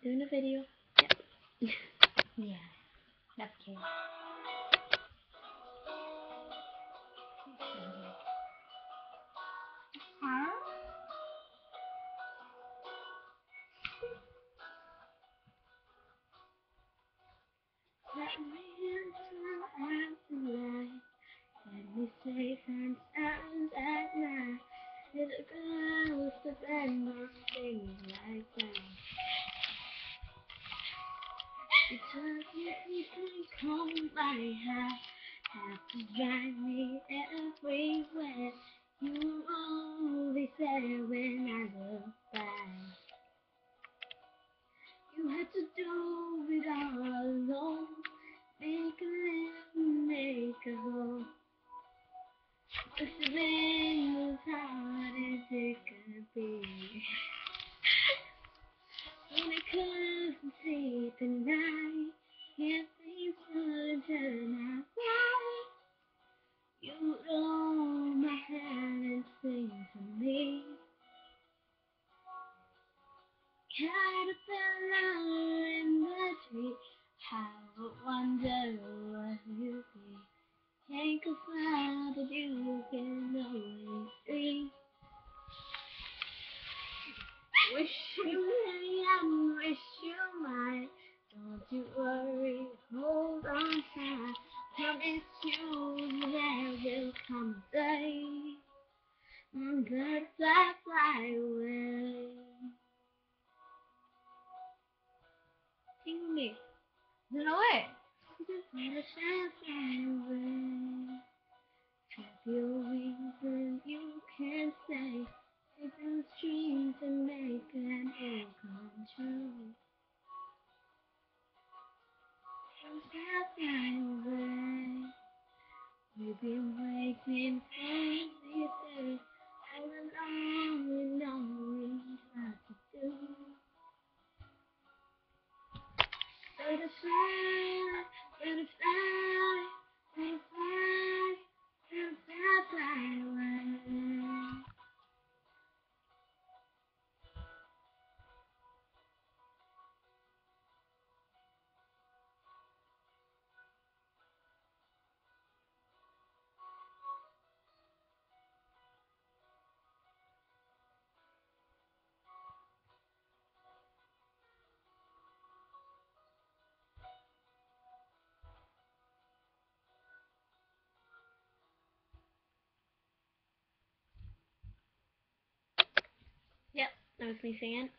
Doing a video. Yep. Yeah. That's cute. Huh? Let me enter the light. Let me safe and sound at night. Little girl with the band on things like that. Because you can comb my hair, have to drive me everywhere. You always there when I look back. You had to do it all alone, make a living, make a home. Must have been as hard as it could be. When I couldn't sleep at night, if things would turn out right, you'd hold my hand and sing to me. Caterpillar in the tree, how I wonder what you'd be. Take a flower that you can always see. Wish you may and wish you might. Don't you worry, hold on tight. Promise you there will come a day. Birds that fly away. Sing with me. No way. Birds that fly away. Flap your wings and you can stay. Take those dreams and make them all come true. Birds that fly away. We've been waiting for this day all along, and knowing what to do. Butterfly, butterfly, butterfly, butterfly, fly away. Yep, that was me singing.